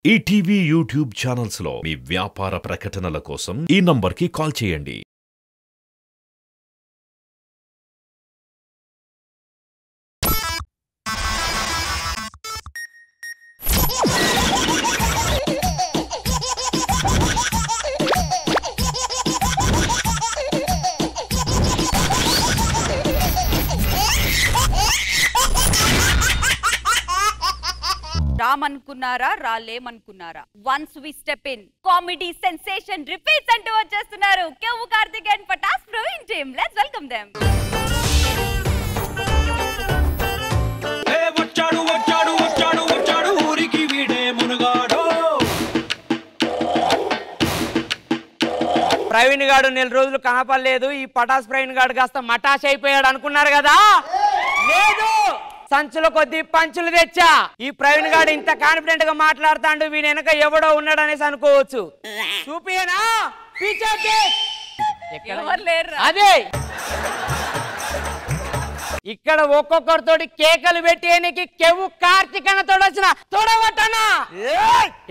ETV YouTube channels లో మీ వ్యాపార ప్రకటనల కోసం ఈ నంబర్కి కాల్ చేయండి. రామనుకున్నారా రాలేమనుకున్నారా once we step in comedy sensation repeats అంటూ వచ్చేస్తున్నారు Kevvu Karthik and Patas Praveen team. Let's welcome them. ఏ వచ్చాడు వచ్చాడు వచ్చాడు వచ్చాడు ఊరికి వీడే మునగాడు. ప్రవీణ్ గాడు నెల రోజులు కనపడలేదు. ఈ పటాస్ ప్రవీణ్ గాడు కాస్త మటాష్ అయిపోయాడు అనుకున్నారు కదా, లేదు సంచుల కొద్ది పంచులు తెచ్చా. ఈ ప్రవీణ్ గాడు ఇంత కాన్ఫిడెంట్ గా మాట్లాడుతాడు, వీని వెనక ఎవడో ఉన్నాడు అనేసి అనుకోవచ్చు. చూపియనా అదే ఇక్కడ ఒక్కొక్కరితోటి కేకలు పెట్టేనికి కెవ్వు కార్తిక్ అన్న తోడొచ్చిన తోడవట్టనా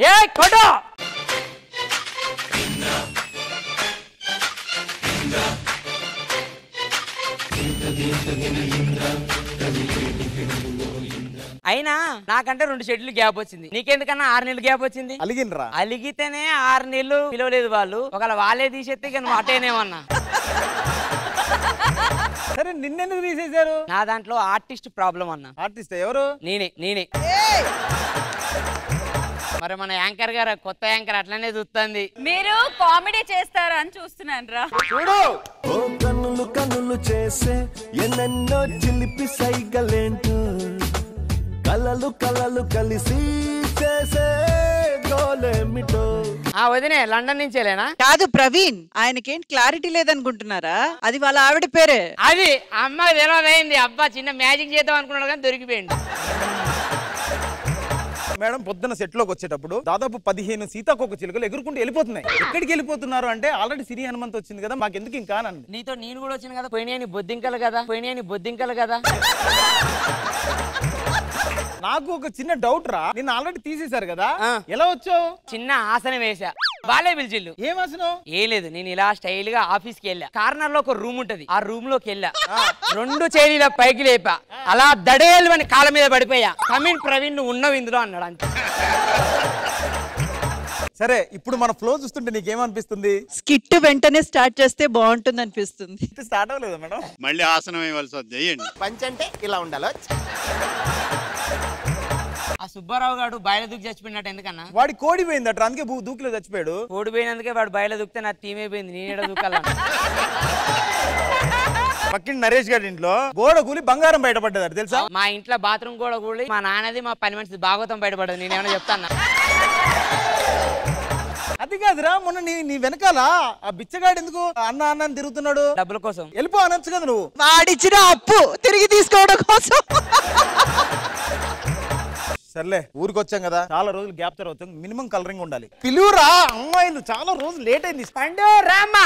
ఏ కొడు. అయినా నాకంటే 2 షెడ్యూల్ గ్యాప్ వచ్చింది, నీకెందుకన్నా 6 నెలలు గ్యాప్ వచ్చింది. అలిగితేనే 6 నెలలు పిలవలేదు వాళ్ళు, ఒకవేళ వాళ్ళే తీసేస్తే ఇక నువ్వు అటేనేమన్నా. సరే నిన్నెందుకు తీసేశారు? నా దాంట్లో ఆర్టిస్ట్ ప్రాబ్లం అన్న. ఆర్టిస్ట్ ఎవరు? నేనే మరి మన యాంకర్ గారు కొత్త యాంకర్ అట్లనే చూస్తుంది. మీరు కామెడీ చేస్తారా అని చూస్తున్నాను రా. చూడు కన్నులు కన్నులు చేసే ఎన్నెన్నో చిలిపి సైగలేంటో కలలు కలలు కలిసి చేసే గోలేమిటో. వదినే లండన్ నుంచేలేనా? కాదు ప్రవీణ్, ఆయనకేంటి క్లారిటీ లేదనుకుంటున్నారా? అది వాళ్ళ ఆవిడ పేరే. అది అమ్మకి తెలియదైంది. అబ్బా చిన్న మ్యాజిక్ చేద్దాం అనుకున్నాడు కానీ దొరికిపోయింది. మేడం పొద్దున్న సెట్ లోకి వచ్చేటప్పుడు దాదాపు 15 సీతాకోక చిలుకలు ఎగురుకుంటూ వెళ్ళిపోతున్నాయి. ఎక్కడికి వెళ్ళిపోతున్నారు అంటే ఆల్రెడీ సిరి హనుమంత్ వచ్చింది కదా, మాకెందుకు ఇంకా అని. నీతో నేను కూడా వచ్చింది కదా, పోయినాయని బొద్దింకలు కదా. నాకు ఒక చిన్న డౌట్ రా, నిన్న ఆల్రెడీ తీసేశారు కదా, ఎలా వచ్చావు? చిన్న ఆసనం వేసా, వాళ్ళే పిలిచిల్లు. ఏం ఆసనం? ఏం లేదు, నేను ఇలా స్టైల్ గా ఆఫీస్ కి వెళ్ళా. కార్నర్ లో ఒక రూమ్ ఉంటది, ఆ రూమ్ లోకి వెళ్ళా, 2 చైనీల పైకి లేపా, అలా దడేలు అని కాళ్ళ మీద పడిపోయా. కమిన్ ప్రవీణ్ నువ్వు ఉన్నవి ఇందులో అన్నాడు అంతే. సరే ఇప్పుడు మన ఫ్లో చూస్తుంటే నీకేమనిపిస్తుంది? స్కిట్ వెంటనే స్టార్ట్ చేస్తే బాగుంటుంది అనిపిస్తుంది. స్టార్ట్ అవ్వలేదు మేడం, మళ్ళీ ఆసనం ఇవ్వాల్సి వద్దు. పంచ్ అంటే ఇలా ఉండాలో. ఆ సుబ్బారావు గారు బయట దూకి చచ్చిపోయినట్టు ఎందుకన్నా? వాడి కోడి పోయింది అట్లా, అందుకే దూకిలో చచ్చిపోయాడు. ఓడిపోయినందుకే వాడు బయట దూకితే నా టీం అయిపోయింది, నేనేడ దూకాల. పక్కింటి నరేష్ గారి ఇంట్లో గోడ కూలి బంగారం బయటపడ్డది తెలుసా? మా ఇంట్లో బాత్రూమ్ గోడ కూలి మా నాన్నది మా పని మనిషి భాగవతం బయటపడ్డది. నేనేమైనా చెప్తాను? అది కాదురా, మొన్న నీ వెనకాల ఆ బిచ్చగాడు ఎందుకు అన్న అన్న తిరుగుతున్నాడు? డబ్బుల కోసం. వెళ్ళిపో అనొచ్చు కదా నువ్వు. వాడిచ్చిన అప్పు తిరిగి తీసుకోవడం కోసం. సర్లే ఊరికి వచ్చాం కదా, చాలా రోజులు గ్యాప్ తర్వాత మినిమం కలరింగ్ ఉండాలి. పిలువురా అమ్మాయిలు, చాలా రోజులు లేట్ అయింది. పండు రామ్మా.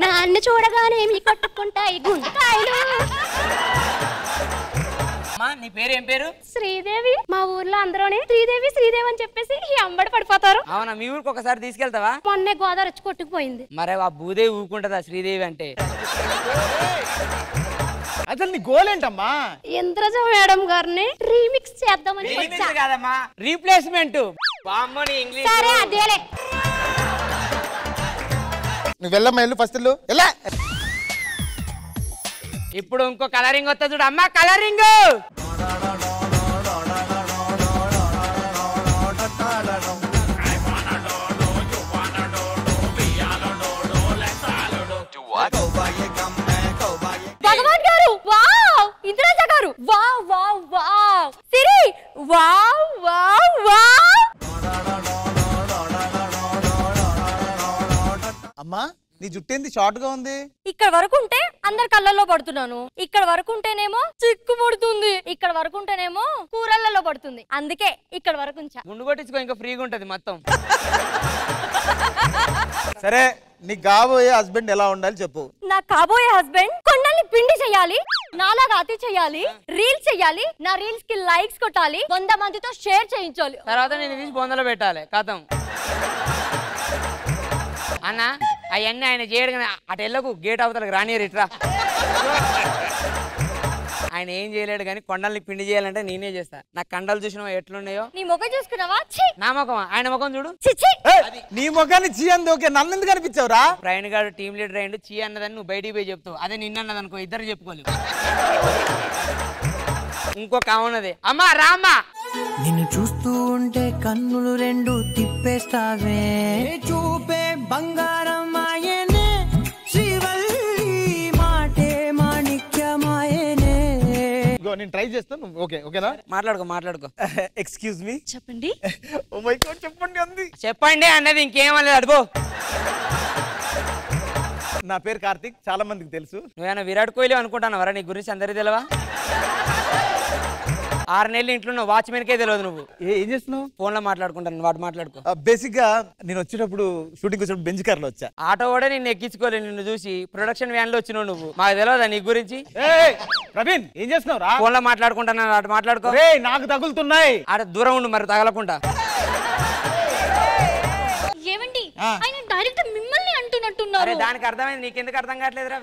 నాన్ను చూడగానే మీ కొట్టుకుంటాయి గుండెకాయలు. నీ పేరు ఏం పేరు? శ్రీదేవి. మా ఊర్లో అందరూనే శ్రీదేవి శ్రీదేవి అని చెప్పేసి ఈ అంబడి పడిపోతారు. అవునా, మీ ఊరికి ఒకసారి తీసుకెళ్తావా? మొన్నే గోదావరి వచ్చి కొట్టుకుపోయింది. మరే ఆ భూదేవి ఊరుకుంటదా శ్రీదేవి అంటే? అసలు నీ గోల్ ఏంటమ్మా? ఇంద్రజ మేడం గారిని రీమిక్స్ చేద్దామని వచ్చా. కాదమ్మా, రీప్లేస్మెంట్. సరే అదేలే. నువ్వు వెళ్ళమ్మా, వెళ్ళు ఫస్ట్ ఎలా. ఇప్పుడు ఇంకో కలరింగ్ వస్తా చూడు అమ్మా, కలరింగ్. భగవాన్ గారు వావ్, ఇంద్రజ గారు వావ్ వావ్ వావ్, సిరి వావ్ వావ్ వావ్. అమ్మా నీ జుట్టేంది షార్ట్ గా ఉంది? ఇక్కడ వరకు ఉంటే అందరి కళ్ళల్లో పడుతున్నాను. ఇక్కడ వరకు ఉంటేనేమో చిక్కు పడుతుంది, ఇక్కడ వరకు ఉంటేనేమో కూరళ్ళలో పడుతుంది. అందుకే ఇక్కడ వరకు ఉంచా. గుండు కొట్టించుకో, ఇంకా ఫ్రీగా ఉంటది మొత్తం. సరే, నీకు కాబోయే హస్బెండ్ ఎలా ఉండాలి చెప్పు. నా కాబోయే హస్బెండ్ కొండల్ని పిండి చెయ్యాలి, నాలాగా అతి చెయ్యాలి, రీల్స్ చెయ్యాలి, నా రీల్స్ కి లైక్స్ కొట్టాలి, 100 మందితో షేర్ చేయించాలి. తర్వాత నేను తీసి బొందలో పెట్టాలి. కథం అన్న అవన్నీ ఆయన చేయడు కానీ అటు వెళ్ళకు, గేట్ అవతలకు రానియరు ఇట్రా. ఆయన ఏం చేయలేడు కానీ కొండల్ని పిండి చేయాలంటే నేనే చేస్తా. నా కండలు చూసినావా ఎట్లున్నాయో? నీ ముఖం చూసుకున్నావా? నా ముఖం, ఆయన ముఖం చూడు. నీ ముఖాన్ని చీ అంది ఓకే, నన్ను ఎందుకు అనిపించావురా? ప్రవీణ్ గారు టీమ్ లీడర్ అయ్యిండు, చీ అన్నదని నువ్వు బయటికి పోయి చెప్తావు. అదే నిన్నన్నది అనుకో, ఇద్దరు చెప్పుకోలేవు. ఇంకొక ఉన్నది, అమ్మా రామ్మా. నిన్ను చూస్తూ ఉంటే కన్నులు రెండు తిప్పేస్తావే, చూపే బంగారం ఆయనే, శ్రీవల్లి మాటే మాణిక్యమాయనే. నేను ట్రై చేస్తాను. ఓకే ఓకేనా? మాట్లాడుకో. Excuse me. చెప్పండి. ఓ మై గాడ్, చెప్పండి అంది. చెప్పండి అన్నది ఇంకేమలేదు. అడుగు. నా పేరు కార్తిక్, చాలా మందికి తెలుసు. నువ్వేనా విరాట్ కోహ్లీ అనుకుంటానవరా? నీ గురించి అందరికీ తెలియవా? 6 నెలలు ఇంట్లో వాచ్మెన్కే తెలియదు. నువ్వు ఏం చేస్తున్నావు? ఫోన్ లో మాట్లాడుకుంటాను, వాడు మాట్లాడుకో. బేసిక్ గా నేను వచ్చేటప్పుడు షూటింగ్ వచ్చేటప్పుడు బెంచ్ కార్ లో వచ్చా. ఆటో కూడా నిన్ను ఎక్కించుకోలేదు. నిన్ను చూసి ప్రొడక్షన్ వ్యాన్ లో వచ్చినావు నువ్వు. మాకు తెలియదా నీ గురించి? ప్రవీణ్ ఏం చేస్తున్నావు రా? ఫోన్ లో మాట్లాడుకుంటాను, అటు మాట్లాడుకో. నాకు తగులుతున్నాయి. అటు దూరం ఉండు మరి, తగలకుండా. ఏమండి, ఆయన డైరెక్ట్ మిమ్మల్ని అంటున్నట్టున్నారు. దానికి అర్థమైంది, నీకెందుకు అర్థం కావట్లేదురా?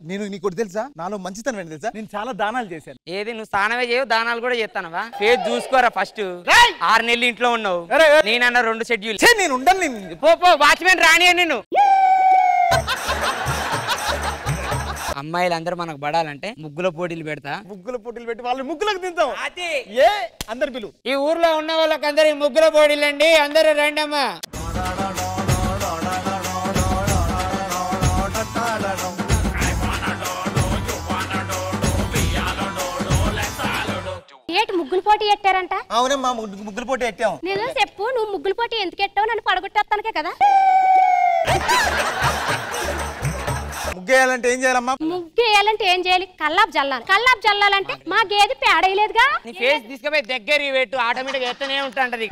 నేను నీకు తెలుసా, నాలో మంచితనం ఏంటి తెలుసా? నేను చాలా దానాలు చేశాను. ఏది నువ్వు స్నానమే చేయవు, దానాలు కూడా చేస్తానవా? ఫేస్ చూసుకోరా ఫస్ట్. 6 నెలలు ఇంట్లో ఉన్నావు, నేనన్నా 2 షెడ్యూల్. నేను ఉండను. పో వాచ్మెన్ రాని నిన్ను. అమ్మాయిలు అందరూ మనకు పడాలంటే ముగ్గుల పోటీలు పెడతా. ముగ్గుల పోటీలు పెట్టి వాళ్ళు ముగ్గులకు తింటాం. అందరు పిలు. ఈ ఊర్లో ఉన్న వాళ్ళకి అందరు ముగ్గుల పోటీలు అండి, అందరూ రండి అమ్మా. ముగ్గులు పోటీ పెట్టారంట? అవునమ్మా, ముగ్గులు పోటీ పెట్టాం. నేను చెప్పు, నువ్వు ముగ్గులు పోటీ ఎందుకు పెట్టావు? నన్ను పడగొట్టేస్తానుకే కదా. ముగ్గేయాలంటే ఏం చేయాలమ్మా? ముగ్గేయాలంటే ఏం చేయాలి? కల్లాపు జల్లాలి. కల్లాపు జల్లాలంటే మా గేదె పేడేయలేదుగా. నీ ఫేస్ తీసుకుపోయి దగ్గర పెట్టు, ఆటోమేటిక్ ఎత్తనే ఉంటది.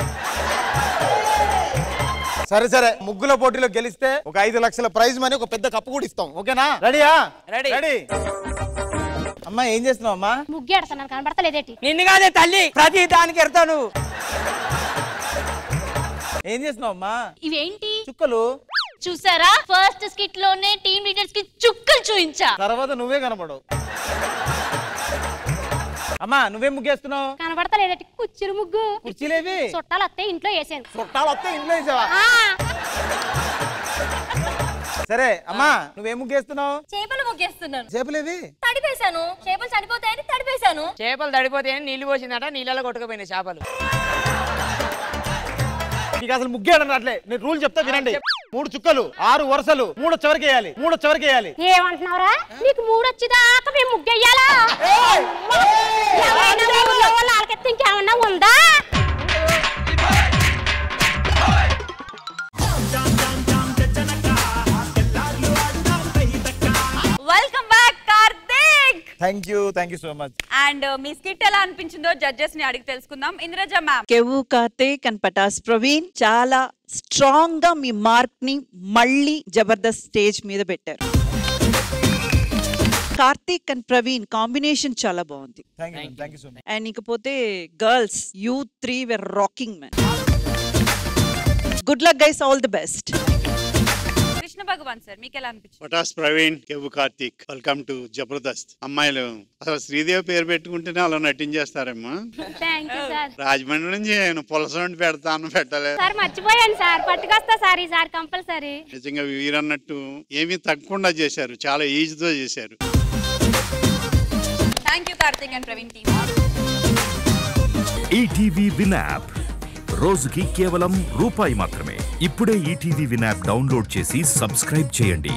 సరే, ముగ్గుల పోటీలో గెలిస్తే ఒక 5 లక్షల ప్రైజ్ మనీ, ఒక పెద్ద కప్పు కూడా ఇస్తాం. ఓకేనా? రెడీయా? రెడీ. అమ్మా ఏం చేస్తున్నావు అమ్మా? ముగ్గేడుతున్నాను, కనబడతలేదేటి? నిన్ను కాదే తల్లి, ప్రతి దానికి ఎడతావు నువ్వు. ఏం చేస్తున్నావు అమ్మా? ఇవేంటి? చుక్కలు. చూసారా, ఫస్ట్ స్కిట్ లోనే టీమ్ లీడర్స్ కి చుక్కలు చూయించా. తర్వాత నువ్వే కనబడవు. అమ్మా నువ్వేం ముగ్గేస్తున్నావు? కనబడతలేదేటి? కుర్చీలు ముగ్గు. కుర్చీలేవి? చుట్టాలు వస్తే ఇంట్లో వేసాను. చుట్టాలు వస్తే ఇంట్లో వేసావా? సరే అమ్మా, నువ్వేం ముగ్గేస్తున్నావు? చేపలు ముగ్గేస్తున్నాను. చేపలేవి? తడిపేశాను. చేపలు చనిపోతాయని తడిపేశాను. చేపలు తడిపోతాయని నీళ్లు పోసిందట, నీళ్ళలో కొట్టుకుపోయినాయి చేపలు. నీకు అసలు ముగ్గేయడం అట్లే. నేను రూల్ చెప్తా వినండి. 3 చుక్కలు, 6 వరుసలు, 3 చివరికి వేయాలి. ఏమంటున్నారా? నీకు 3 వచ్చేదాకా మేము ముగ్గేయాలా? ఇంకేమన్నా ఉందా? Welcome back Karthik. Thank you so much. And me skit ఎలా అనిపించిందో జడ్జెస్ ని అడిగి తెలుసుకుందాం. Indraja ma'am. Kevvu Karthik and Patas Praveen చాలా స్ట్రాంగ్ గా మీ మార్క్ ని మళ్ళీ జబర్దస్త్ స్టేజ్ మీద పెట్టారు. కార్తిక్ అండ్ ప్రవీణ్ కాంబినేషన్ చాలా బాగుంది. అండ్ ఇకపోతే girls, you 3 were rocking man. Good luck guys, all the best. Krishna Bhagavan sir, మీకు ఎలా అనిపించింది? Patas Praveen, Kevvu Karthik, welcome to Jabardasth. అమ్మాయిలు అసలు శ్రీదేవి పేరు పెట్టుకుంటేనే అలా నటించేస్తారమ్మా. రాజమండ్రి నుంచి నేను పులసండి పెడతాను, పెట్టలేదు సార్. మర్చిపోయాను సార్, పట్టుకొస్తా సార్ ఈసారి కంపల్సరీ. నిజంగా వీరన్నట్టు ఏమీ తగ్గకుండా చేశారు, చాలా ఈజీతో చేశారు. Thank you Karthik and Praveen team. ETV win app రోజుకి కేవలం ₹1 మాత్రమే. ఇప్పుడే ఈటీవీ విన్ యాప్ డౌన్లోడ్ చేసి సబ్స్క్రైబ్ చేయండి.